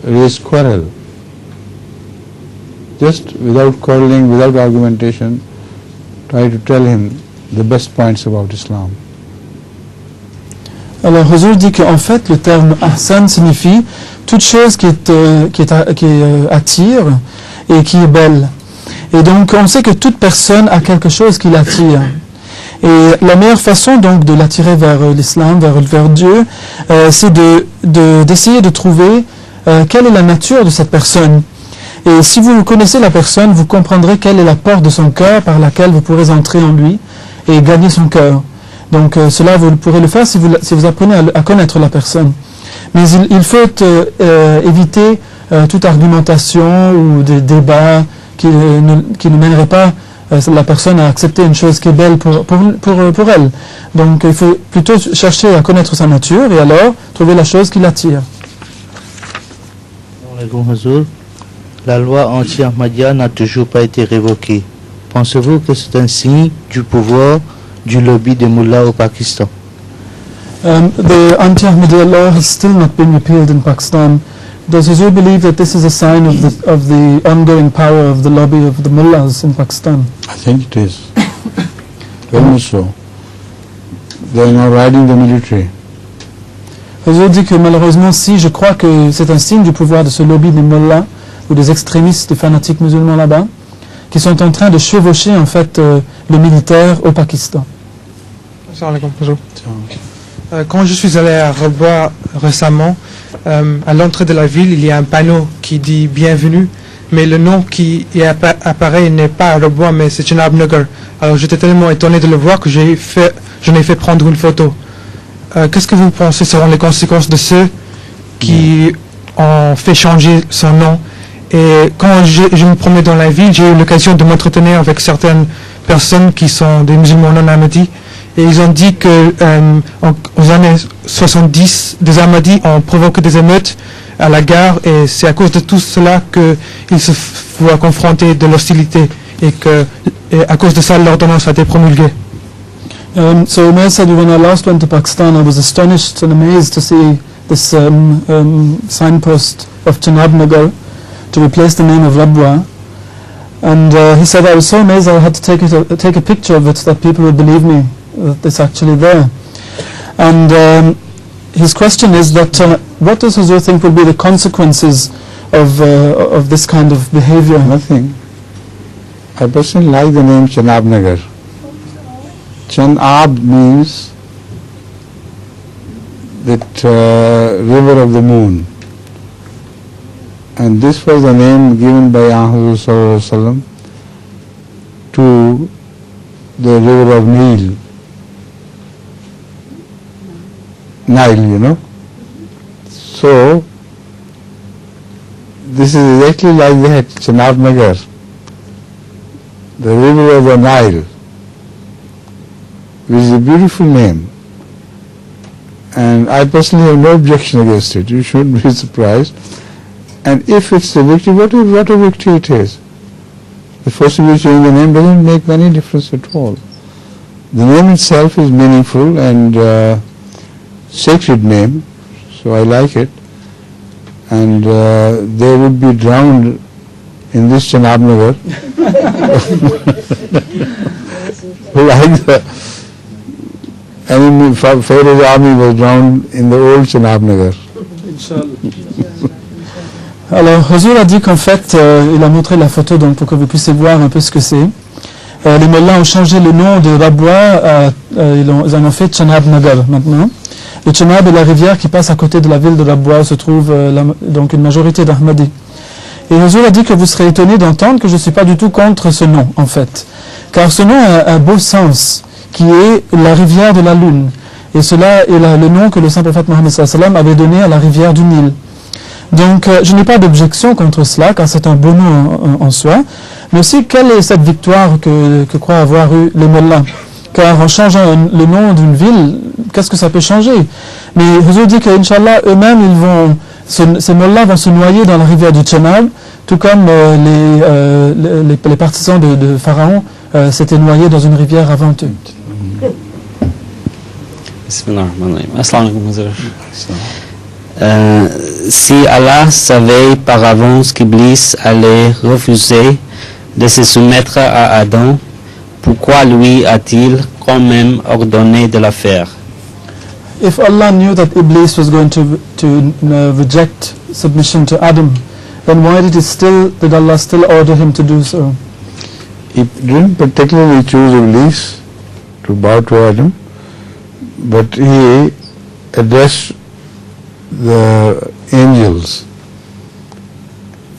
raise quarrel. Just without quarreling, without argumentation, try to tell him the best points about Islam. Alors Huzur dit qu'en fait le terme ahsan signifie toute chose qui attire et qui est belle. Et donc on sait que toute personne a quelque chose qui l'attire. Et la meilleure façon donc de l'attirer vers l'islam, vers Dieu, c'est d'essayer de trouver quelle est la nature de cette personne. Et si vous connaissez la personne, vous comprendrez quelle est la porte de son cœur par laquelle vous pourrez entrer en lui et gagner son cœur. Donc cela, vous pourrez le faire si vous apprenez à connaître la personne. Mais il faut éviter toute argumentation ou des débats qui ne mèneraient pas la personne à accepter une chose qui est belle pour elle. Donc il faut plutôt chercher à connaître sa nature et alors trouver la chose qui l'attire. La loi anti-Ahmadiyya n'a toujours pas été révoquée. Pensez-vous que c'est un signe du pouvoir du lobby des mullahs au Pakistan? The anti-Ahmadiyya law has still not been repealed in Pakistan. Does Huzur believe that this is a sign of the ongoing power of the lobby of the mullahs in Pakistan? I think it is. Very much so. They are now riding the military. Huzur dit que malheureusement, si je crois que c'est un signe du pouvoir de ce lobby des mullahs ou des extrémistes, des fanatiques musulmans là-bas, qui sont en train de chevaucher en fait le militaire au Pakistan. Quand je suis allé à Rabat récemment, à l'entrée de la ville, il y a un panneau qui dit « Bienvenue, mais le nom qui y apparaît n'est pas Rabwa, mais c'est Janab Nagar. Alors j'étais tellement étonné de le voir que j'en ai fait prendre une photo. Qu'est-ce que vous pensez seront les conséquences de ceux qui ont fait changer son nom? Et quand je me promets dans la ville, j'ai eu l'occasion de m'entretenir avec certaines personnes qui sont des musulmans non ahmadis. Et ils ont dit que aux années 70, des Ahmadis ont provoqué des émeutes à la gare, et c'est à cause de tout cela qu'ils se voient confrontés de l'hostilité, et à cause de ça l'ordonnance a été promulguée. So Umair said, when I last went to Pakistan, I was astonished and amazed to see this signpost of Janab Nagar to replace the name of Rabwa. And he said, I was so amazed I had to take a picture of it so that people would believe me that it's actually there. And his question is that what does Huzur think will be the consequences of this kind of behavior? Nothing. I personally like the name Chanab Nagar. Chanab means that river of the moon. And this was the name given by Ahmad to the river of Nile. Nile, So, this is exactly like that, Chanab Nagar, the river of the Nile, which is a beautiful name. And I personally have no objection against it. You shouldn't be surprised. And if it's a victory, what a victory it is. The forcibly changing the name doesn't make any difference at all. The name itself is meaningful and sacred name, so I like it. And they would be drowned in this Chanab Nagar. Like the enemy, Pharaoh's army was drowned in the old Chanab Nagar. Alors, Huzur a dit qu'en fait, il a montré la photo donc, pour que vous puissiez voir un peu ce que c'est. Les Mollahs ont changé le nom de Rabwa, ils en ont fait Chanab Nagar maintenant. Le Chanab est la rivière qui passe à côté de la ville de Rabwa où se trouve donc une majorité d'Ahmadis. Et Huzur a dit que vous serez étonné d'entendre que je ne suis pas du tout contre ce nom, en fait. Car ce nom a un beau sens, qui est la rivière de la lune. Et cela est le nom que le saint prophète Mohammed sallam avait donné à la rivière du Nil. Donc, je n'ai pas d'objection contre cela, car c'est un beau nom en soi. Mais aussi, quelle est cette victoire que croient avoir eu les Mollahs? Car en changeant le nom d'une ville, qu'est-ce que ça peut changer? Mais Huzur dit qu'Inch'Allah, eux-mêmes, ces Mollahs vont se noyer dans la rivière du Chanab, tout comme les partisans de Pharaon s'étaient noyés dans une rivière avant eux. Si Allah savait par avance qu'Iblis allait refuser de se soumettre à Adam, pourquoi lui a-t-il quand même ordonné de la faire? If Allah knew that Iblis was going to reject submission to Adam, then why did Allah still order him to do so? He didn't particularly choose Iblis to bow to Adam, but he addressed the angels.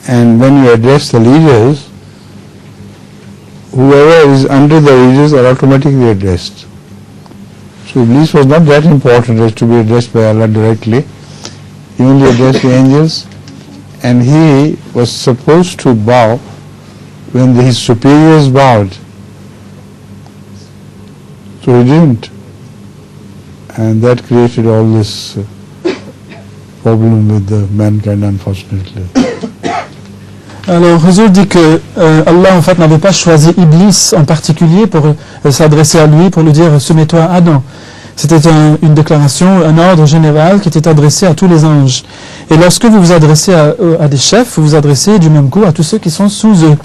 And when you address the leaders, whoever is under the leaders are automatically addressed. So Iblis was not that important as to be addressed by Allah directly. He only addressed the angels, and he was supposed to bow when his superiors bowed. So he didn't. And that created all this problem with the mankind, unfortunately. Alors, Huzur dit que Allah en fait n'avait pas choisi Iblis en particulier pour s'adresser à lui, pour lui dire soumets-toi à Adam. C'était une déclaration, un ordre général qui était adressé à tous les anges. Et lorsque vous vous adressez à des chefs, vous vous adressez du même coup à tous ceux qui sont sous eux.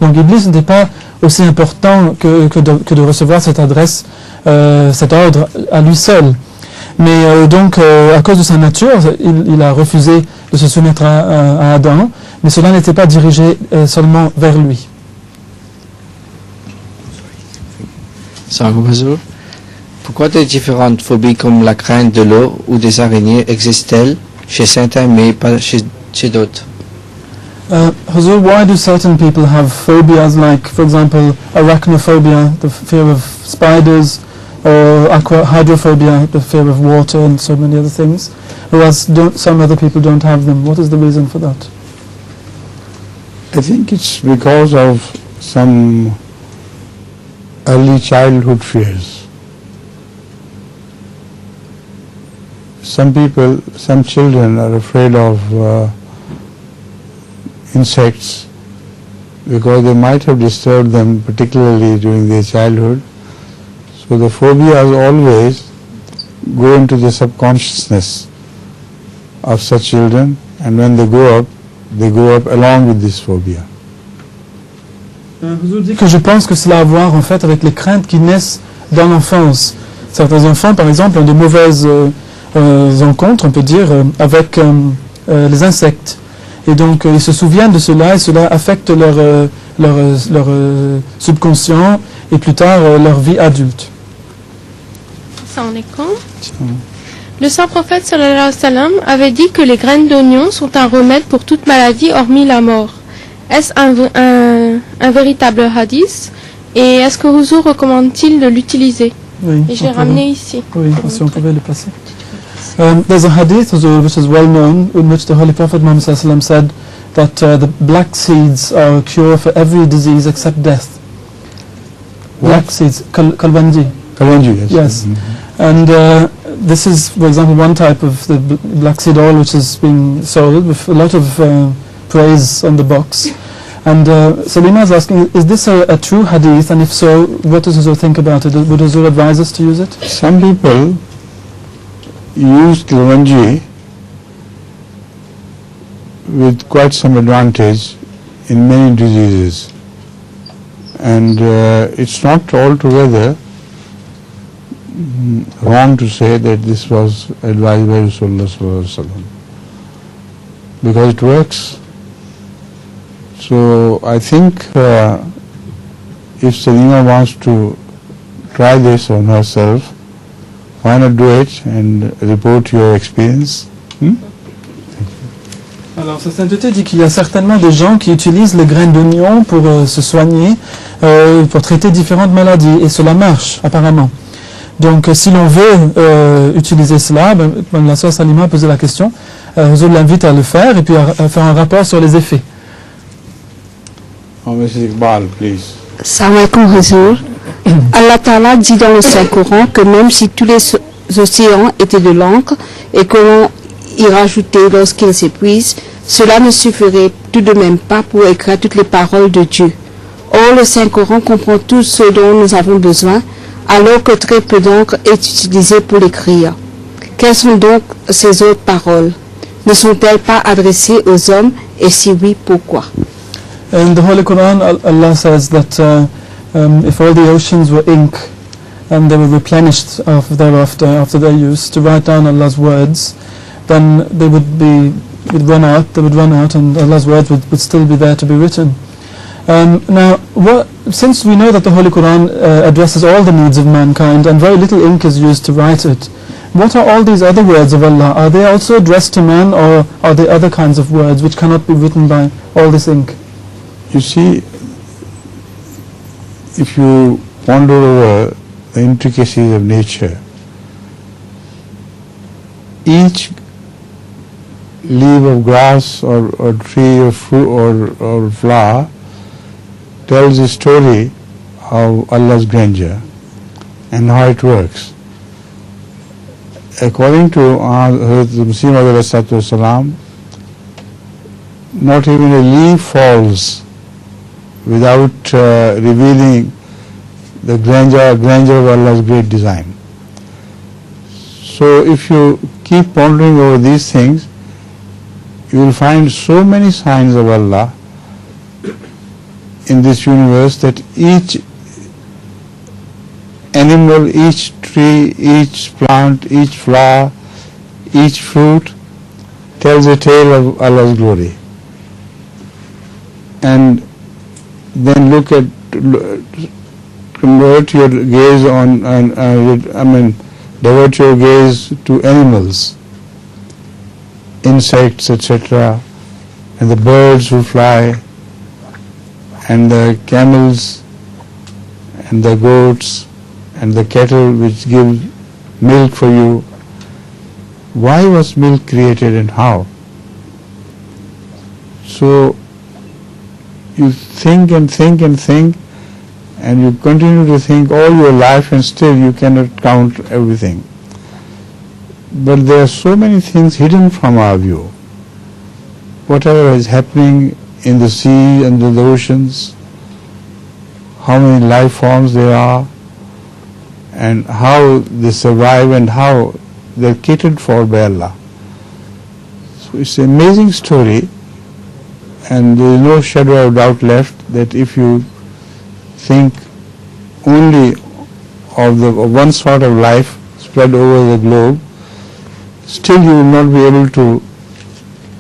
Donc Iblis n'était pas aussi important que de recevoir cette adresse, cet ordre à lui seul. Mais donc, à cause de sa nature, il a refusé de se soumettre à Adam, mais cela n'était pas dirigé seulement vers lui. Pourquoi des différentes phobies comme la crainte de l'eau ou des araignées existent-elles chez certains mais pas chez d'autres? Huzur, why do certain people have phobias like, for example, arachnophobia, the fear of spiders, or hydrophobia, the fear of water, and so many other things, whereas some other people don't have them? What is the reason for that? I think it's because of some early childhood fears. Some children are afraid of insects because they might have disturbed them, particularly during their childhood. So the phobias always go into the subconsciousness of such children, and when they grow up along with this phobia. Je vous dis que je pense que cela a à voir en fait avec les craintes qui naissent dans l'enfance. Certains enfants, par exemple, ont de mauvaises rencontres, on peut dire, avec les insectes. Et donc, ils se souviennent de cela et cela affecte leur subconscient et plus tard leur vie adulte. Assalamu alaikum. Le saint prophète sallallahu alayhi wa sallam avait dit que les graines d'oignon sont un remède pour toute maladie hormis la mort. Est-ce un véritable hadith? Et est-ce que Huzur recommande-t-il de l'utiliser? Oui, et je l'ai ramené ici. Oui, si on pouvait le passer. There's a hadith, Huzur, which is well known, in which the Holy Prophet Muhammad sallallahu alayhi wa sallam said that the black seeds are a cure for every disease except death. Black seeds, kalbanji. Kalbanji, yes. Yes. And this is, for example, one type of the black seed oil which is being sold with a lot of praise on the box. And Salima is asking, is this a true hadith, and if so, what does Huzur think about it? Would Huzur advise us to use it? Some people use kalbanji with quite some advantage in many diseases, and it's not altogether wrong to say that this was advised by Rasulullah sallallahu alaihi wasallam, because it works. So I think if Salima wants to try this on herself, why not do it and report your experience? Alors, sa sainteté dit qu'il y a certainement des gens qui utilisent les graines d'oignon pour se soigner, pour traiter différentes maladies, et cela marche apparemment. Donc, si l'on veut utiliser cela, la sœur Salima a posé la question, je l'invite à le faire et puis à faire un rapport sur les effets. Oh, Mrs. Iqbal, please. Salam alaikum Huzur. Allah Ta'ala dit dans le Saint-Coran que même si tous les océans étaient de l'encre et que l'on y rajoutait lorsqu'ils s'épuisent, cela ne suffirait tout de même pas pour écrire toutes les paroles de Dieu. Or, le Saint-Coran comprend tout ce dont nous avons besoin, alors que très peu d'encre est utilisée pour l'écrire. Quelles sont donc ces autres paroles? Ne sont-elles pas adressées aux hommes, et si oui, pourquoi? In the Holy Quran, Allah says that if all the oceans were ink and they were replenished after their use to write down Allah's words, then they would run out and Allah's words would still be there to be written. Now, since we know that the Holy Quran addresses all the needs of mankind and very little ink is used to write it, what are all these other words of Allah? Are they also addressed to man, or are they other kinds of words which cannot be written by all this ink? You see, if you ponder over the intricacies of nature, each leaf of grass or tree or fruit or flower tells a story of Allah's grandeur and how it works. According to Hazrat Masih Maud alayhi salam, not even a leaf falls without revealing the grandeur of Allah's great design. So if you keep pondering over these things, you will find so many signs of Allah in this universe that each animal, each tree, each plant, each flower, each fruit tells a tale of Allah's glory. And then convert your gaze divert your gaze to animals, insects, etc., and the birds who fly, and the camels, and the goats, and the cattle which give milk for you. Why was milk created and how? So you think and think and think, and you continue to think all your life, and still you cannot count everything. But there are so many things hidden from our view. Whatever is happening in the sea and in the oceans, how many life forms there are, and how they survive and how they're catered for by Allah. So it's an amazing story, and there is no shadow of doubt left that if you think only of one sort of life spread over the globe, still you will not be able to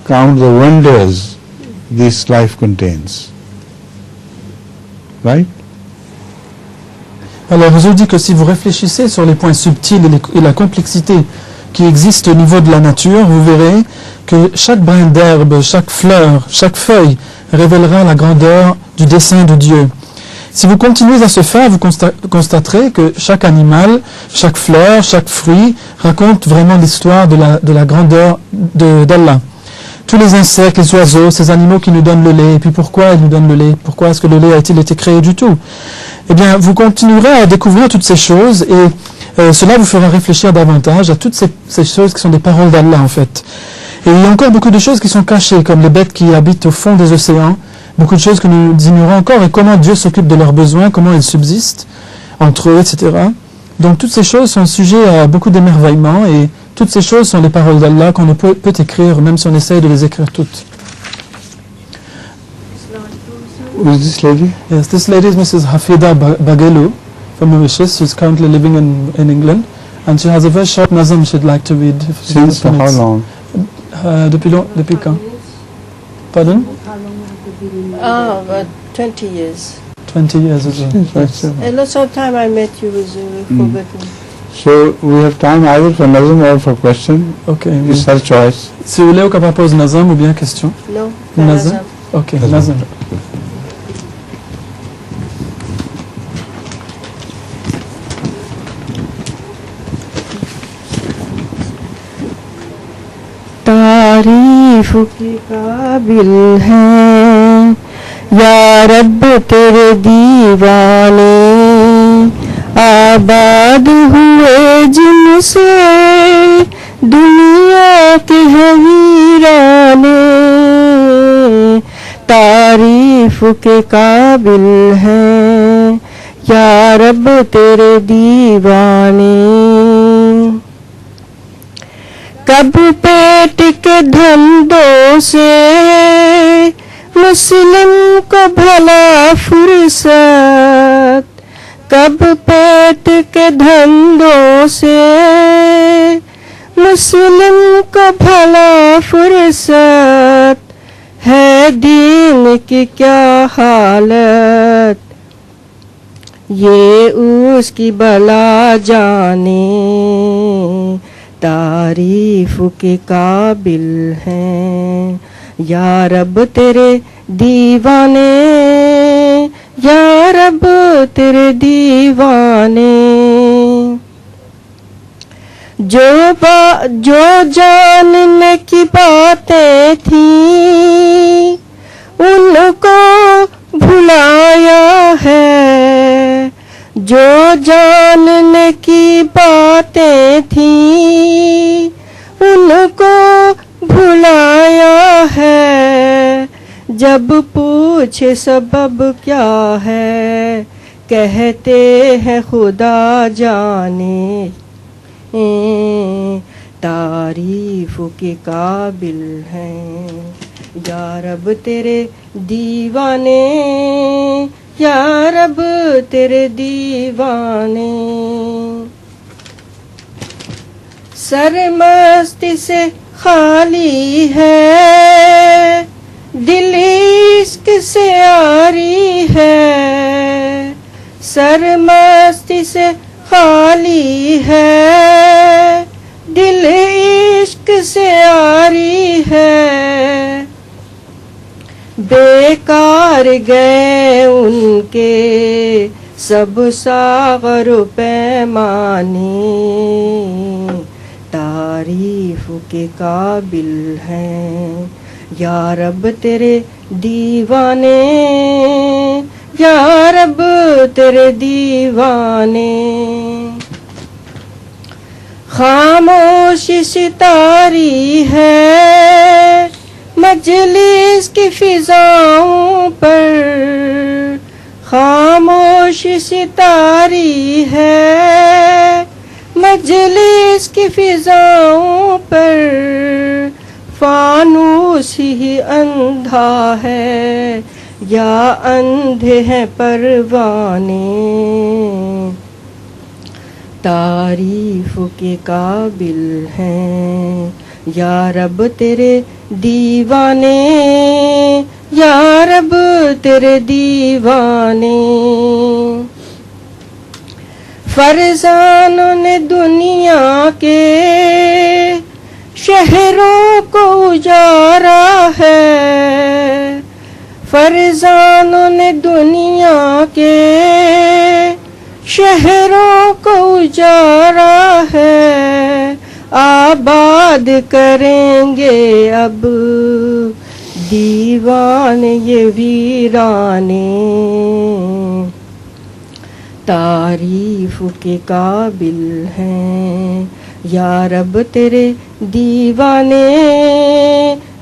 count the wonders this life contains. Right? Alors, je dis que si vous réfléchissez sur les points subtils et la complexité qui existe au niveau de la nature, vous verrez que chaque brin d'herbe, chaque fleur, chaque feuille révélera la grandeur du dessein de Dieu. Si vous continuez à ce faire, vous constaterez que chaque animal, chaque fleur, chaque fruit raconte vraiment l'histoire de la grandeur d'Allah. Tous les insectes, les oiseaux, ces animaux qui nous donnent le lait, et puis pourquoi ils nous donnent le lait? Pourquoi est-ce que le lait a-t-il été créé du tout? Eh bien, vous continuerez à découvrir toutes ces choses, et cela vous fera réfléchir davantage à toutes ces choses qui sont des paroles d'Allah, en fait. Et il y a encore beaucoup de choses qui sont cachées, comme les bêtes qui habitent au fond des océans, beaucoup de choses que nous ignorons encore, et comment Dieu s'occupe de leurs besoins, comment ils subsistent entre eux, etc. Donc toutes ces choses sont sujets à beaucoup d'émerveillement, et toutes ces choses sont les paroles d'Allah qu'on ne peut écrire, même si on essaye de les écrire toutes. Who is this lady? Yes, this lady is Mrs. Hafida Bagelu from Mauritius. She's currently living in England, and she has a very short nazam she'd like to read. Since how long? Depuis quand? Pardon? About 20 years. 20 years ago. Yes. A lot of time I met you was forgotten. So we have time either for nazam or for question. Okay. It's her choice. Si vous voulez, on peut poser nazam ou bien question. No. Nazam. Okay, nazam. तारीफ के काबिल हैं या रब तेरे दीवाने आबाद हुए जिनसे दुनिया के हैं वीराने तारीफ के काबिल हैं या रब तेरे दीवाने कब पेट के धंधों से मुस्लिम को भला फुर्सत कब पेट के धंधों से मुस्लिम को भला फुर्सत है दीन की क्या हालत ये उसकी भला जाने तारीफ के काबिल हैं या रब तेरे दीवाने या रब तेरे दीवाने जो जानने की बातें थी उनको भुलाया है जो जानने की बातें थी उनको भुलाया है जब पूछे सबब क्या है कहते हैं खुदा जाने तारीफ के काबिल हैं या रब तेरे दीवाने या रब तेरे दीवाने सरमस्ती से खाली है दिल इश्क से आरी है सरमस्ती से खाली है दिल इश्क से आरी है बेकार गए उनके सब सागर पैमाने, तारीफ के काबिल हैं या रब तेरे दीवाने, या रब तेरे दीवाने। खामोशी सितारी है मजलिस की फिजाओं पर, खामोशी सितारी है मजलिस की फिजाओं पर, फानूस ही अंधा है या अंधे हैं परवाने, तारीफ के काबिल हैं या रब तेरे दीवाने, या रब तेरे दीवाने। फरजानों ने दुनिया के शहरों को उजारा है, फरजानों ने दुनिया के शहरों को उजारा है, आबाद करेंगे अब दीवान ये वीराने, तारीफ के काबिल हैं या रब तेरे दीवाने,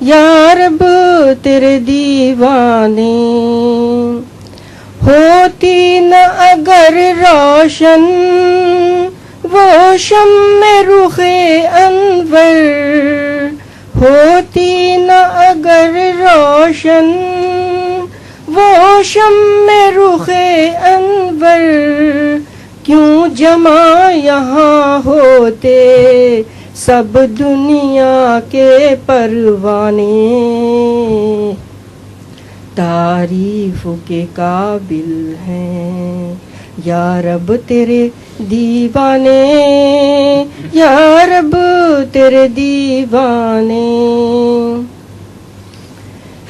या रब तेरे दीवाने। होती न अगर रोशन वो शम्मे रुखे अनवर, होती न अगर रोशन वो शम्मे रुखे अनवर, क्यों जमा यहाँ होते सब दुनिया के परवाने, तारीफ के काबिल हैं या रब तेरे दीवाने, या रब तेरे दीवाने।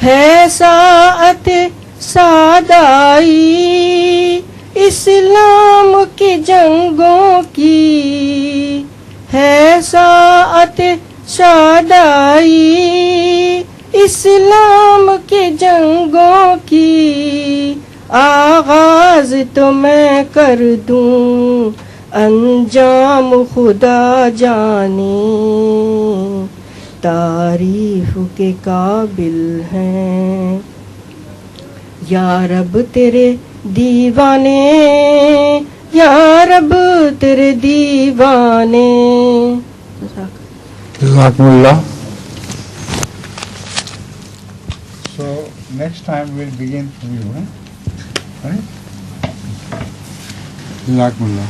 है साअत सादाई इस्लाम की जंगों की, है साअत सादाई इस्लाम की जंगों की, आगाज तो मैं कर दूं अंजाम खुदा जाने, तारीफ के काबिल हैं या रब तेरे दीवाने, या रब तेरे दीवाने। Jazakumullah. So next time we'll begin from you, right? Jazakumullah.